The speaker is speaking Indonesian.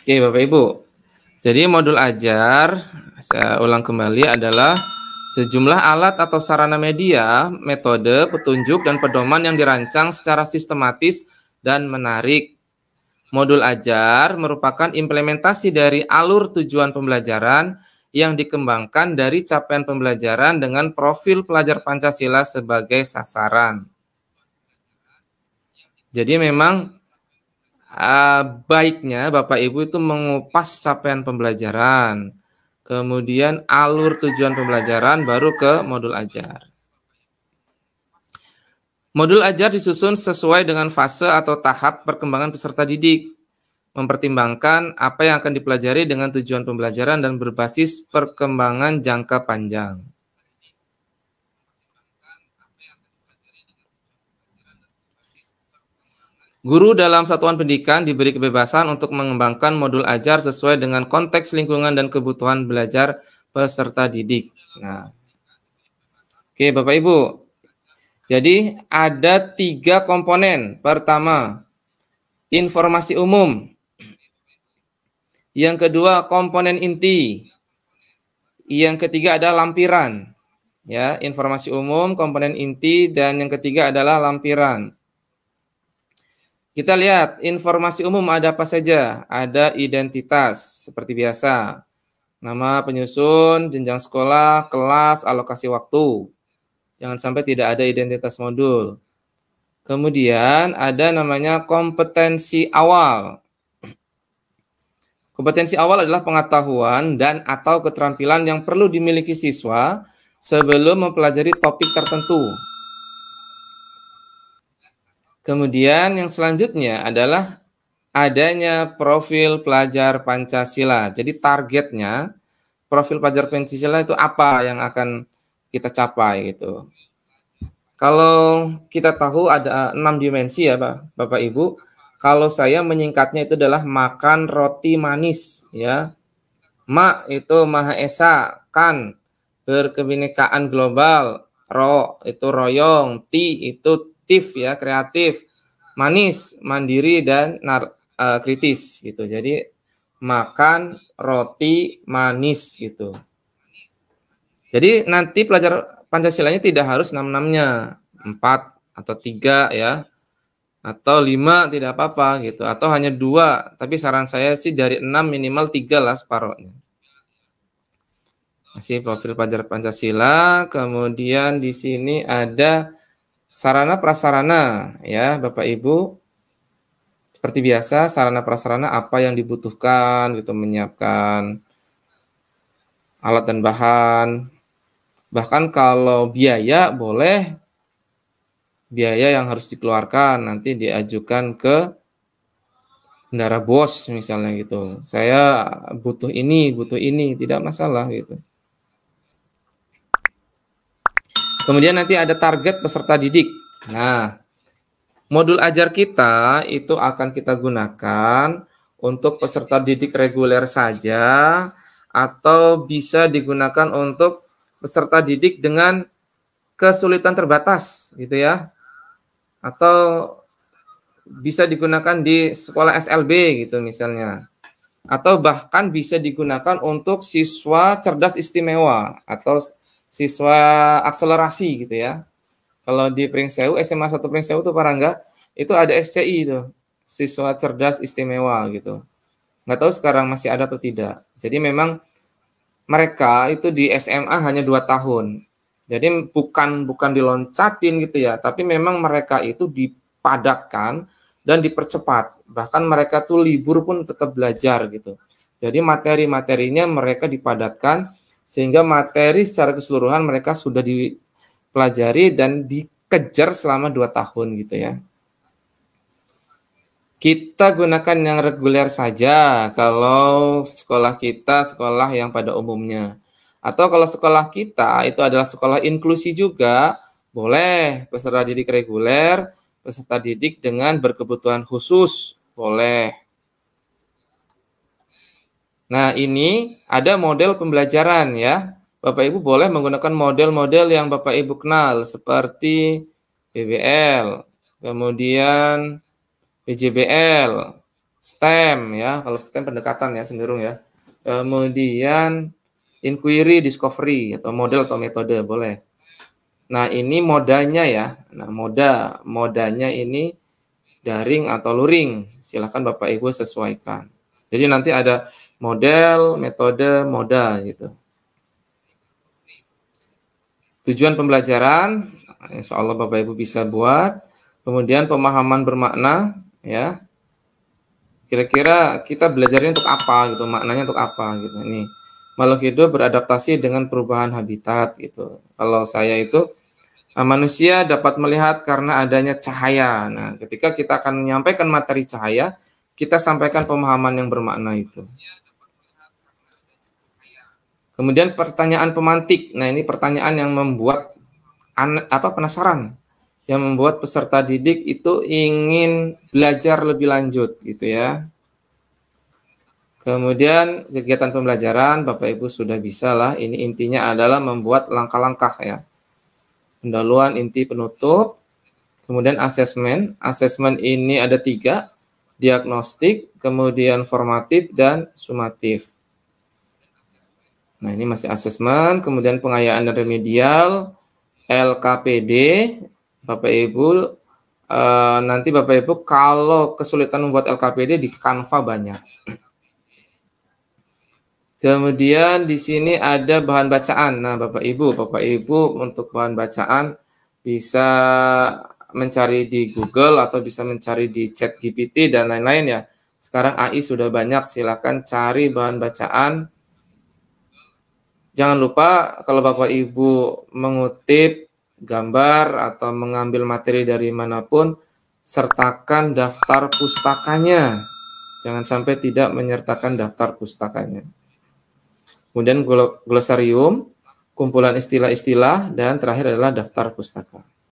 Oke, Bapak Ibu. Jadi modul ajar, saya ulang kembali, adalah sejumlah alat atau sarana media, metode, petunjuk, dan pedoman yang dirancang secara sistematis dan menarik. Modul ajar merupakan implementasi dari alur tujuan pembelajaran yang dikembangkan dari capaian pembelajaran dengan profil pelajar Pancasila sebagai sasaran. Jadi memang baiknya Bapak Ibu itu mengupas capaian pembelajaran, kemudian alur tujuan pembelajaran, baru ke modul ajar. Modul ajar disusun sesuai dengan fase atau tahap perkembangan peserta didik, mempertimbangkan apa yang akan dipelajari dengan tujuan pembelajaran dan berbasis perkembangan jangka panjang. Guru dalam satuan pendidikan diberi kebebasan untuk mengembangkan modul ajar sesuai dengan konteks lingkungan dan kebutuhan belajar peserta didik. Nah, oke Bapak Ibu, jadi ada 3 komponen. Pertama, informasi umum. Yang kedua, komponen inti. Yang ketiga adalah lampiran. Ya, informasi umum, komponen inti, dan yang ketiga adalah lampiran. Kita lihat informasi umum ada apa saja. Ada identitas seperti biasa. Nama penyusun, jenjang sekolah, kelas, alokasi waktu. Jangan sampai tidak ada identitas modul. Kemudian ada namanya kompetensi awal. Kompetensi awal adalah pengetahuan dan atau keterampilan yang perlu dimiliki siswa sebelum mempelajari topik tertentu. Kemudian yang selanjutnya adalah adanya profil pelajar Pancasila. Jadi targetnya profil pelajar Pancasila itu apa yang akan kita capai gitu. Kalau kita tahu ada 6 dimensi ya Bapak Ibu. Kalau saya menyingkatnya itu adalah makan roti manis ya. Ma itu Maha Esa, kan berkebinekaan global, ro itu royong, ti itu tif ya, kreatif, manis, mandiri, dan kritis gitu. Jadi makan roti manis gitu. Jadi nanti pelajar Pancasilanya tidak harus 6-6-nya, 4 atau 3 ya, atau 5 tidak apa-apa gitu, atau hanya 2, tapi saran saya sih dari 6 minimal 3 lah separohnya. Masih profil pelajar Pancasila. Kemudian di sini ada sarana prasarana ya Bapak Ibu. Seperti biasa sarana prasarana apa yang dibutuhkan gitu, menyiapkan alat dan bahan. Bahkan kalau biaya boleh, biaya yang harus dikeluarkan nanti diajukan ke bendara bos misalnya gitu. Saya butuh ini, tidak masalah gitu. Kemudian nanti ada target peserta didik. Nah, modul ajar kita itu akan kita gunakan untuk peserta didik reguler saja, atau bisa digunakan untuk peserta didik dengan kesulitan terbatas gitu ya. Atau bisa digunakan di sekolah SLB gitu misalnya. Atau bahkan bisa digunakan untuk siswa cerdas istimewa atau siswa akselerasi gitu ya. Kalau di Pringsewu, SMA 1 Pringsewu itu Parangga, itu ada SCI itu, siswa cerdas istimewa gitu. Nggak tahu sekarang masih ada atau tidak. Jadi memang mereka itu di SMA hanya 2 tahun. Jadi bukan diloncatin gitu ya, tapi memang mereka itu dipadatkan dan dipercepat. Bahkan mereka tuh libur pun tetap belajar gitu. Jadi materi-materinya mereka dipadatkan sehingga materi secara keseluruhan mereka sudah dipelajari dan dikejar selama 2 tahun gitu ya. Kita gunakan yang reguler saja kalau sekolah kita sekolah yang pada umumnya. Atau kalau sekolah kita itu adalah sekolah inklusi juga, boleh peserta didik reguler, peserta didik dengan berkebutuhan khusus, boleh. Nah, ini ada model pembelajaran ya. Bapak Ibu boleh menggunakan model-model yang Bapak Ibu kenal seperti PBL, kemudian PJBL, STEM ya, kalau STEM pendekatan ya cenderung ya. Kemudian inquiry, discovery atau model atau metode boleh. Nah, ini modanya ya. Nah, modanya ini daring atau luring. Silakan Bapak Ibu sesuaikan. Jadi nanti ada model, metode, moda gitu. Tujuan pembelajaran, insya Allah Bapak Ibu bisa buat. Kemudian pemahaman bermakna, ya. Kira-kira kita belajarnya untuk apa gitu, maknanya untuk apa gitu. Nih, makhluk hidup beradaptasi dengan perubahan habitat gitu. Kalau saya itu manusia dapat melihat karena adanya cahaya. Nah, ketika kita akan menyampaikan materi cahaya, kita sampaikan pemahaman yang bermakna itu. Kemudian pertanyaan pemantik. Nah, ini pertanyaan yang membuat penasaran, yang membuat peserta didik itu ingin belajar lebih lanjut gitu ya. Kemudian kegiatan pembelajaran Bapak Ibu sudah bisa lah. Ini intinya adalah membuat langkah-langkah ya. Pendahuluan, inti, penutup. Kemudian asesmen. Asesmen ini ada 3. Diagnostik, kemudian formatif, dan sumatif. Nah, ini masih asesmen. Kemudian pengayaan dan remedial. LKPD. Bapak Ibu, nanti Bapak Ibu kalau kesulitan membuat LKPD di Canva banyak. Kemudian di sini ada bahan bacaan. Nah, Bapak Ibu untuk bahan bacaan bisa mencari di Google atau bisa mencari di ChatGPT dan lain-lain ya. Sekarang AI sudah banyak, silakan cari bahan bacaan. Jangan lupa kalau Bapak Ibu mengutip gambar atau mengambil materi dari manapun, sertakan daftar pustakanya. Jangan sampai tidak menyertakan daftar pustakanya. Kemudian glosarium, kumpulan istilah-istilah, dan terakhir adalah daftar pustaka.